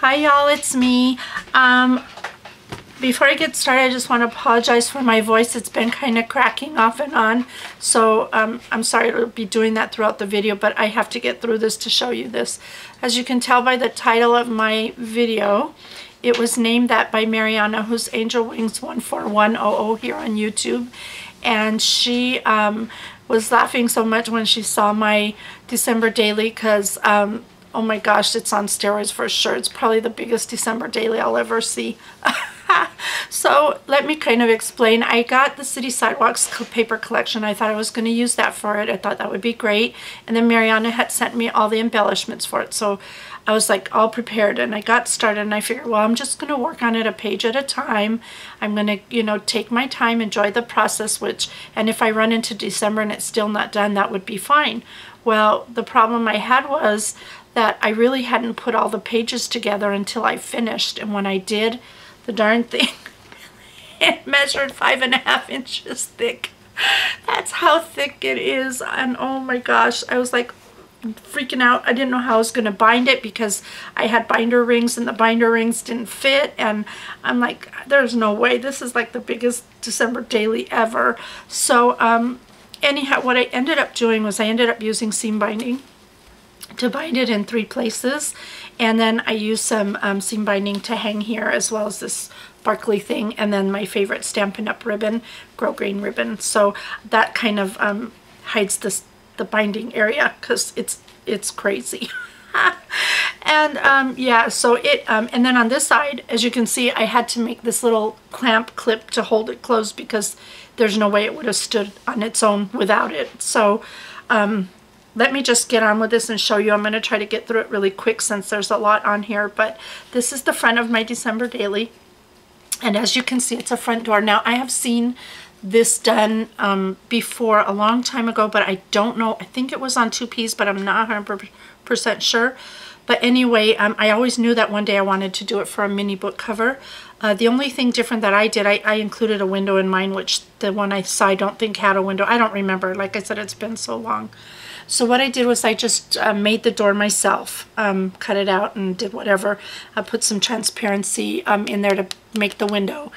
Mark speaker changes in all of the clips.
Speaker 1: Hi y'all, it's me. Before I get started, I just want to apologize for my voice. It's been kind of cracking off and on, so I'm sorry to be doing that throughout the video, but I have to get through this to show you this. As you can tell by the title of my video, it was named that by Mariana, who's Angel Wings 14100 here on YouTube, and she was laughing so much when she saw my December daily because oh my gosh, it's on steroids for sure. It's probably the biggest December daily I'll ever see. So let me kind of explain. I got the City Sidewalks paper collection. I thought I was going to use that for it. I thought that would be great. And then Mariana had sent me all the embellishments for it. So I was like all prepared and I got started and I figured, well, I'm just going to work on it a page at a time. I'm going to, you know, take my time, enjoy the process, and if I run into December and it's still not done, that would be fine. Well, the problem I had was that I really hadn't put all the pages together until I finished, and when I did, the darn thing it measured 5.5 inches thick. That's how thick it is, and oh my gosh, I was like freaking out. I didn't know how I was going to bind it because I had binder rings and the binder rings didn't fit, and I'm like, there's no way. This is like the biggest December daily ever. So anyhow, what I ended up doing was I ended up using seam binding to bind it in 3 places, and then I used some seam binding to hang here, as well as this sparkly thing, and then my favorite Stampin' Up! Ribbon, Grosgrain ribbon. So that kind of hides the binding area because it's crazy. And yeah, so it and then on this side, as you can see, I had to make this little clamp clip to hold it closed because there's no way it would have stood on its own without it. So let me just get on with this and show you. I'm going to try to get through it really quick since there's a lot on here, but this is the front of my December daily, and as you can see, it's a front door. Now, I have seen this done before a long time ago, but I don't know. I think it was on 2Ps, but I'm not 100% sure. But anyway, I always knew that one day I wanted to do it for a mini book cover. The only thing different that I did, I included a window in mine, which the one I saw I don't think had a window. I don't remember. Like I said, it's been so long. So what I did was I just made the door myself, cut it out and did whatever. I put some transparency in there to make the window.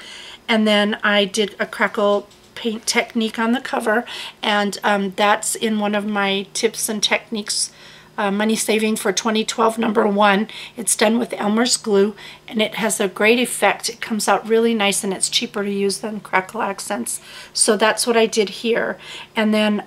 Speaker 1: And then I did a crackle paint technique on the cover, and that's in one of my tips and techniques, money saving for 2012 #1. It's done with Elmer's glue, and it has a great effect. It comes out really nice, and it's cheaper to use than crackle accents. So that's what I did here. And then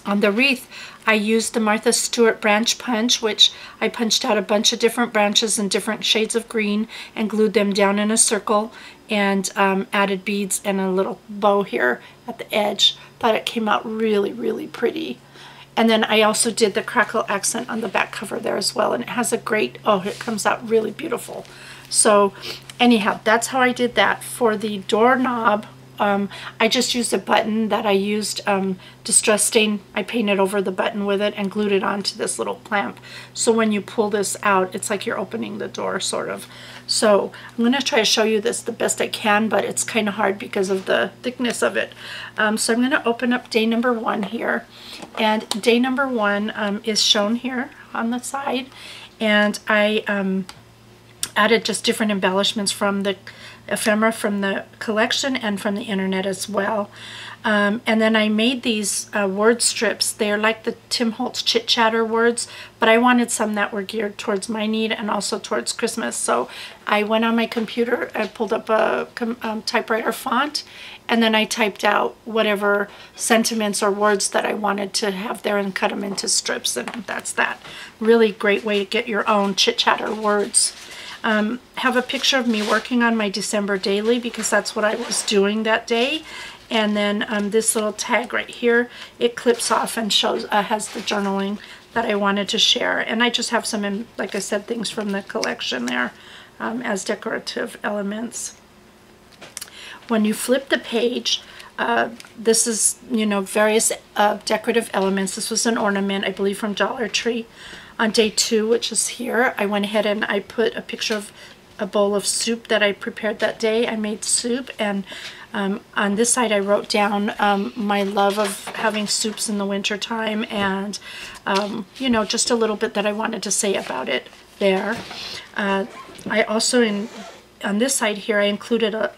Speaker 1: on the wreath, I used the Martha Stewart branch punch, which I punched out a bunch of different branches in different shades of green and glued them down in a circle, and added beads and a little bow here at the edge. Thought it came out really, really pretty. And then I also did the crackle accent on the back cover there as well, and it has a great, oh, it comes out really beautiful. So anyhow, that's how I did that. For the doorknob, I just used a button that I used distress stain. I painted over the button with it and glued it onto this little clamp. So when you pull this out, it's like you're opening the door, sort of. So I'm going to try to show you this the best I can, but it's kind of hard because of the thickness of it. So I'm going to open up day #1 here. And day #1 is shown here on the side. And I added just different embellishments from the ephemera from the collection and from the internet as well. And then I made these word strips. They're like the Tim Holtz Chit Chatter words, but I wanted some that were geared towards my need and also towards Christmas. So I went on my computer, I pulled up a typewriter font, and then I typed out whatever sentiments or words that I wanted to have there and cut them into strips, and that's that. Really great way to get your own Chit Chatter words. Have a picture of me working on my December daily because that's what I was doing that day. And then this little tag right here, it clips off and shows has the journaling that I wanted to share. And I just have some, like I said, things from the collection there as decorative elements. When you flip the page, this is, you know, various decorative elements. This was an ornament, I believe, from Dollar Tree. On day 2, which is here, I went ahead and I put a picture of a bowl of soup that I prepared that day. I made soup, and on this side I wrote down my love of having soups in the winter time, and you know, just a little bit that I wanted to say about it there. I also, on this side here, I included a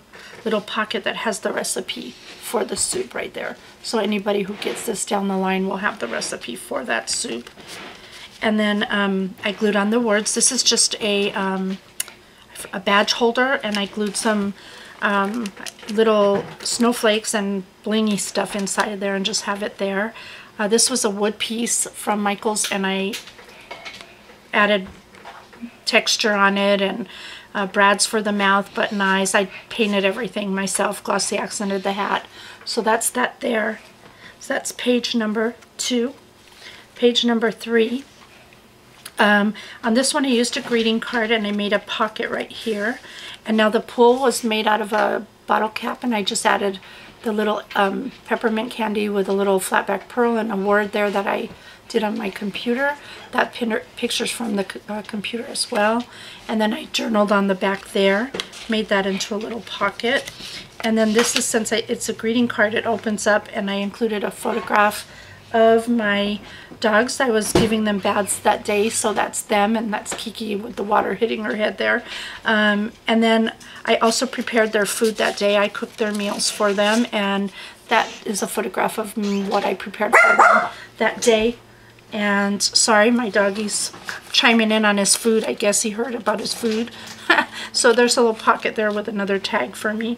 Speaker 1: little pocket that has the recipe for the soup right there. So anybody who gets this down the line will have the recipe for that soup. And then I glued on the words. This is just a badge holder, and I glued some little snowflakes and blingy stuff inside of there and just have it there. This was a wood piece from Michael's, and I added texture on it, and brads for the mouth, button eyes. I painted everything myself, glossy accented the hat. So that's that there. So that's page number 2. Page number 3. On this one I used a greeting card, and I made a pocket right here. And now the pull was made out of a bottle cap, and I just added the little peppermint candy with a little flatback pearl and a word there that I did on my computer. That picture's from the computer as well. And then I journaled on the back there, made that into a little pocket. And then this is, since it's a greeting card, it opens up, and I included a photograph of my dogs. I was giving them baths that day, so that's them, and that's Kiki with the water hitting her head there. And then I also prepared their food that day. I cooked their meals for them, and that is a photograph of what I prepared for them that day. And sorry, my doggy's chiming in on his food. I guess he heard about his food. So there's a little pocket there with another tag for me.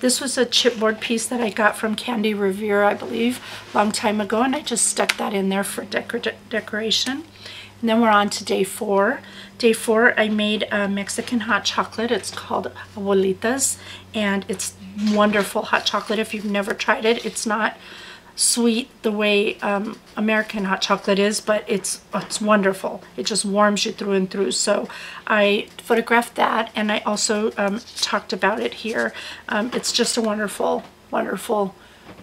Speaker 1: This was a chipboard piece that I got from Candy Revere, I believe, a long time ago, and I just stuck that in there for decoration. And then we're on to day 4. Day 4, I made a Mexican hot chocolate. It's called Abuelitas, and it's wonderful hot chocolate. If you've never tried it, it's not sweet the way American hot chocolate is, but it's wonderful. It just warms you through and through. So I photographed that, and I also talked about it here. It's just a wonderful, wonderful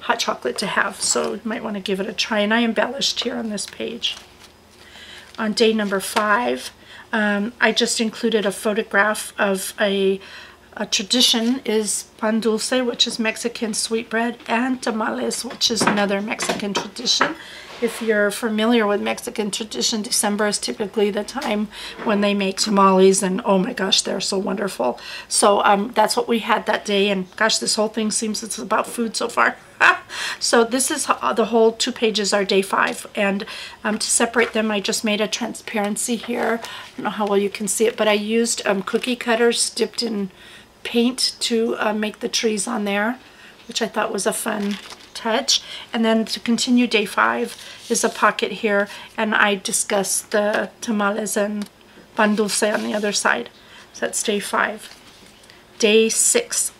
Speaker 1: hot chocolate to have, so you might want to give it a try. And I embellished here on this page. On day number 5, I just included a photograph of a tradition is pan dulce, which is Mexican sweetbread, and tamales, which is another Mexican tradition. If you're familiar with Mexican tradition, December is typically the time when they make tamales, and oh my gosh, they're so wonderful. So that's what we had that day, and gosh, this whole thing seems it's about food so far. So this is the whole 2 pages are day 5, and to separate them I just made a transparency here. I don't know how well you can see it, but I used cookie cutters dipped in paint to make the trees on there, which I thought was a fun touch. And then to continue day 5 is a pocket here, and I discussed the tamales and pan dulce on the other side. So that's day 5. Day 6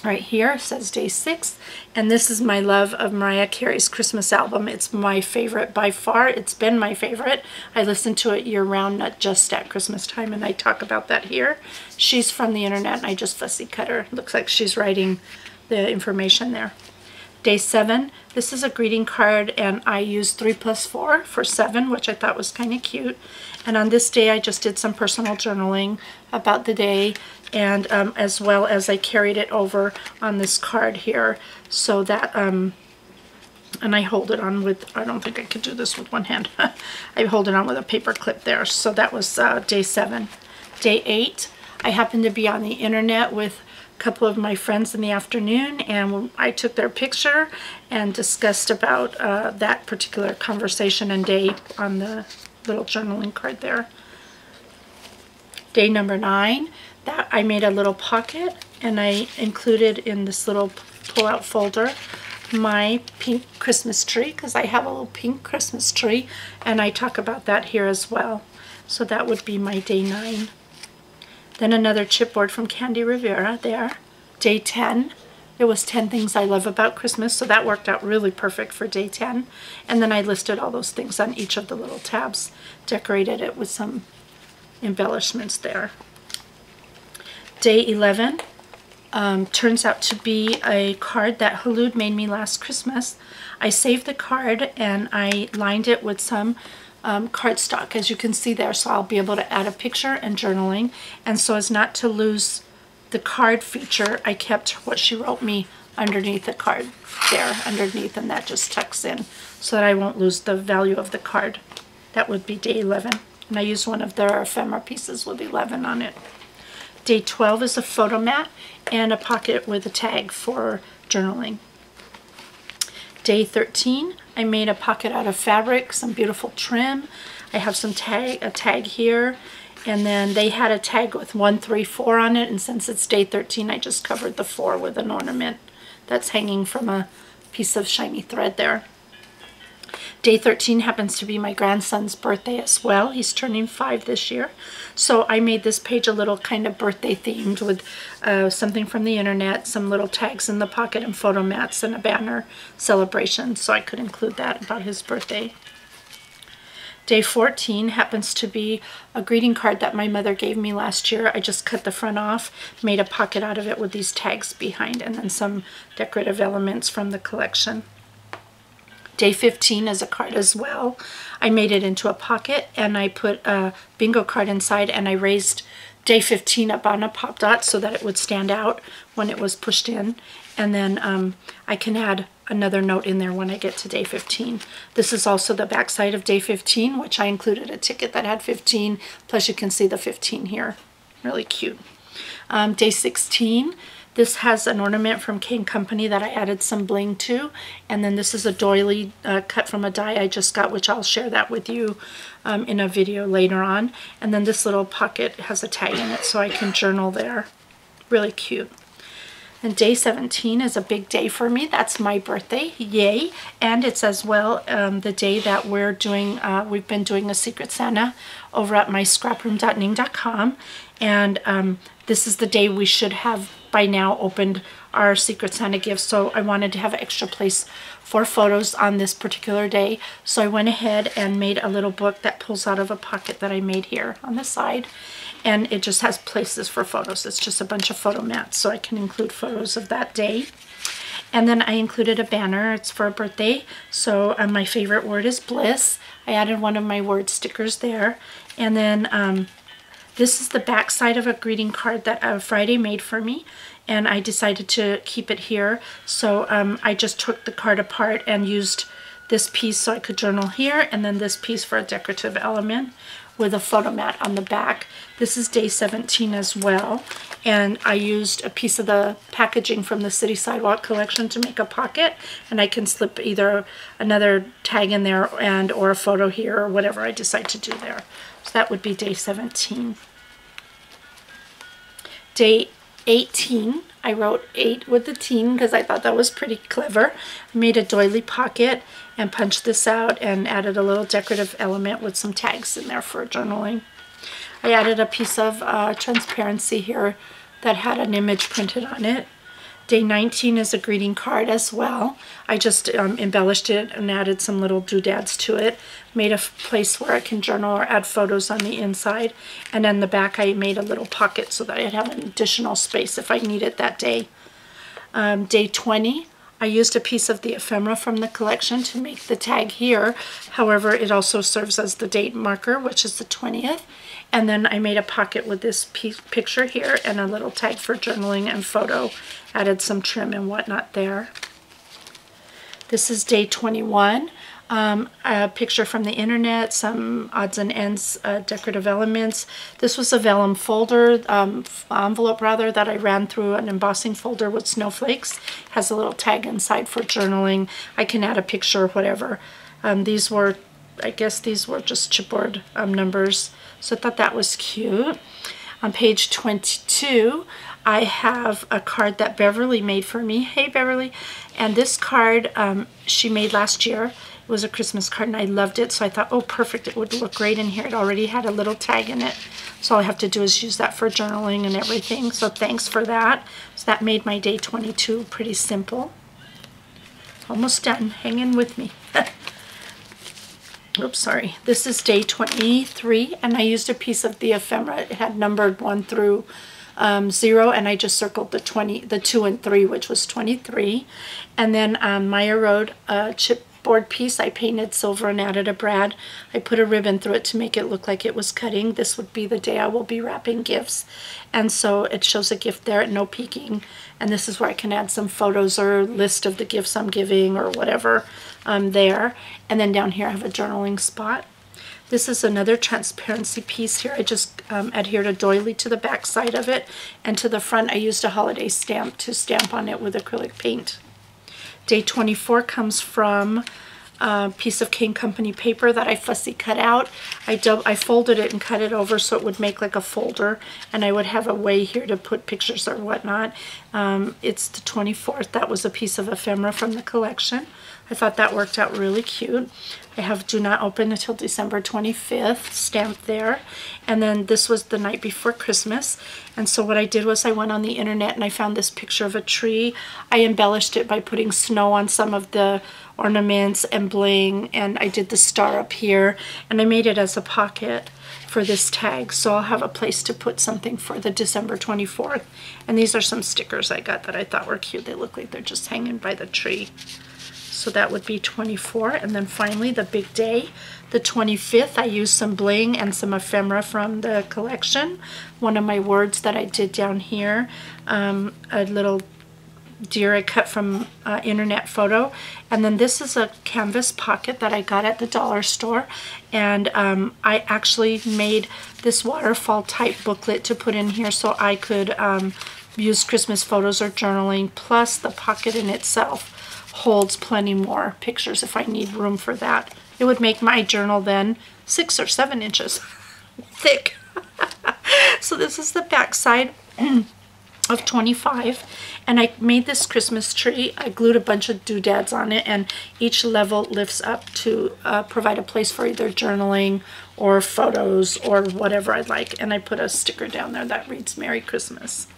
Speaker 1: right here says day 6, and this is my love of Mariah Carey's Christmas album. It's my favorite by far. It's been my favorite. I listen to it year-round, not just at Christmas time, and I talk about that here. She's from the internet, and I just fussy cut her. Looks like she's writing the information there. Day 7, this is a greeting card, and I used 3 plus 4 for 7, which I thought was kind of cute. And on this day I just did some personal journaling about the day, and as well as I carried it over on this card here, so that and I hold it on with, I don't think I could do this with one hand. I hold it on with a paper clip there. So that was day 7. Day 8, I happened to be on the internet with a couple of my friends in the afternoon, and I took their picture and discussed about that particular conversation and day on the little journaling card there. Day number 9, that I made a little pocket, and I included in this little pull-out folder my pink Christmas tree, because I have a little pink Christmas tree, and I talk about that here as well. So that would be my day 9. Then another chipboard from Candy Rivera there. Day 10, it was 10 things I love about Christmas, so that worked out really perfect for day 10. And then I listed all those things on each of the little tabs, decorated it with some embellishments there. Day 11 turns out to be a card that Halud made me last Christmas. I saved the card, and I lined it with some cardstock, as you can see there, so I'll be able to add a picture and journaling. And so as not to lose the card feature, I kept what she wrote me underneath the card there, underneath, and that just tucks in so that I won't lose the value of the card. That would be day 11. And I used one of their ephemera pieces with 11 on it. Day 12 is a photo mat and a pocket with a tag for journaling. Day 13, I made a pocket out of fabric, some beautiful trim. I have some a tag here, and then they had a tag with 134 on it, and since it's day 13, I just covered the 4 with an ornament that's hanging from a piece of shiny thread there. Day 13 happens to be my grandson's birthday as well. He's turning 5 this year. So I made this page a little kind of birthday themed with something from the internet, some little tags in the pocket and photo mats and a banner celebration. So I could include that about his birthday. Day 14 happens to be a greeting card that my mother gave me last year. I just cut the front off, made a pocket out of it with these tags behind, and then some decorative elements from the collection. Day 15 is a card as well. I made it into a pocket and I put a bingo card inside, and I raised day 15 up on a pop dot so that it would stand out when it was pushed in. And then I can add another note in there when I get to day 15. This is also the back side of day 15, which I included a ticket that had 15, plus you can see the 15 here. Really cute. Day 16, this has an ornament from King Company that I added some bling to, and then this is a doily cut from a die I just got, which I'll share that with you in a video later on. And then this little pocket has a tag in it so I can journal there. Really cute. And day 17 is a big day for me. That's my birthday, yay! And it's as well the day that we're doing, we've been doing a Secret Santa over at my scraproom.ning.com, and this is the day we should have by now opened our Secret Santa gifts. So I wanted to have extra place for photos on this particular day. So I went ahead and made a little book that pulls out of a pocket that I made here on the side. And it just has places for photos. It's just a bunch of photo mats, so I can include photos of that day. And then I included a banner. It's for a birthday. So my favorite word is bliss. I added one of my word stickers there. And then this is the back side of a greeting card that Friday made for me. And I decided to keep it here. So I just took the card apart and used this piece so I could journal here, and then this piece for a decorative element with a photo mat on the back. This is day 17 as well, and I used a piece of the packaging from the City Sidewalk collection to make a pocket, and I can slip either another tag in there and or a photo here or whatever I decide to do there. So that would be day 17. Day 18, I wrote 8 with the teen because I thought that was pretty clever. I made a doily pocket and punched this out and added a little decorative element with some tags in there for journaling. I added a piece of transparency here that had an image printed on it. Day 19 is a greeting card as well. I just embellished it and added some little doodads to it. Made a place where I can journal or add photos on the inside. And then the back I made a little pocket so that I'd have an additional space if I need it that day. Day 20, I used a piece of the ephemera from the collection to make the tag here. However, it also serves as the date marker, which is the 20th. And then I made a pocket with this picture here and a little tag for journaling and photo. Added some trim and whatnot there. This is day 21. A picture from the internet, some odds and ends decorative elements. This was a vellum folder, envelope rather, that I ran through an embossing folder with snowflakes. Has a little tag inside for journaling. I can add a picture or whatever. These were, I guess these were just chipboard numbers. So I thought that was cute. On page 22, I have a card that Beverly made for me. Hey, Beverly. And this card she made last year. It was a Christmas card, and I loved it. So I thought, oh, perfect. It would look great in here. It already had a little tag in it. So all I have to do is use that for journaling and everything. So thanks for that. So that made my day 22 pretty simple. Almost done. Hang in with me. Oops, sorry. This is day 23, and I used a piece of the ephemera. It had numbered 1 through 0, and I just circled the 2 and 3, which was 23. And then Maya wrote a chipboard piece. I painted silver and added a brad. I put a ribbon through it to make it look like it was cutting. This would be the day I will be wrapping gifts. And so it shows a gift there, no peeking. And this is where I can add some photos or list of the gifts I'm giving or whatever there. And then down here I have a journaling spot. This is another transparency piece here. I just adhered a doily to the back side of it, and to the front I used a holiday stamp to stamp on it with acrylic paint. Day 24 comes from a piece of King Company paper that I fussy cut out. I folded it and cut it over so it would make like a folder, and I would have a way here to put pictures or whatnot. It's the 24th. That was a piece of ephemera from the collection. I thought that worked out really cute. I have do not open until December 25th stamped there. And then this was the night before Christmas. And so what I did was I went on the internet and I found this picture of a tree. I embellished it by putting snow on some of the ornaments and bling, and I did the star up here, and I made it as a pocket for this tag, so I'll have a place to put something for the December 24th. And these are some stickers I got that I thought were cute. They look like they're just hanging by the tree. So that would be 24. And then finally the big day, the 25th, I used some bling and some ephemera from the collection. One of my words that I did down here, a little deer I cut from internet photo. And then this is a canvas pocket that I got at the dollar store, and I actually made this waterfall type booklet to put in here so I could use Christmas photos or journaling, plus the pocket in itself holds plenty more pictures if I need room for that. It would make my journal then 6 or 7 inches thick. So this is the back side of 25, and I made this Christmas tree. I glued a bunch of doodads on it, and each level lifts up to provide a place for either journaling or photos or whatever I'd like, and I put a sticker down there that reads Merry Christmas.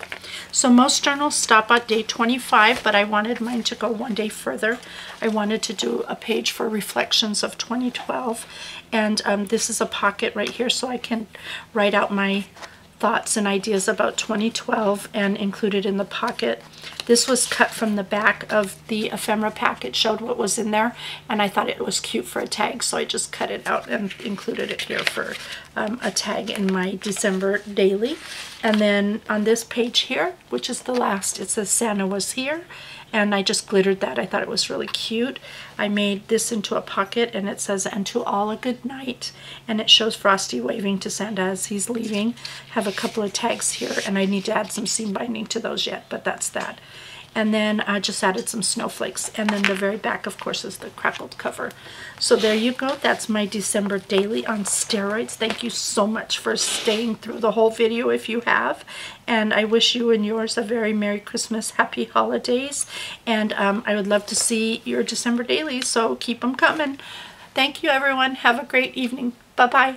Speaker 1: So most journals stop at day 25, but I wanted mine to go one day further. I wanted to do a page for reflections of 2012, and this is a pocket right here so I can write out my thoughts and ideas about 2012 and include it in the pocket. This was cut from the back of the ephemera pack. It showed what was in there, and I thought it was cute for a tag, so I just cut it out and included it here for a tag in my December daily. And then on this page here, which is the last, it says Santa was here, and I just glittered that. I thought it was really cute. I made this into a pocket, and it says, "And to all a good night," and it shows Frosty waving to Santa as he's leaving. Have a couple of tags here, and I need to add some seam binding to those yet, but that's that. And then I just added some snowflakes, and then the very back, of course, is the crackled cover. So there you go. That's my December daily on steroids. Thank you so much for staying through the whole video if you have, and I wish you and yours a very Merry Christmas, Happy Holidays, and I would love to see your December dailies, so keep them coming. Thank you, everyone. Have a great evening. Bye-bye.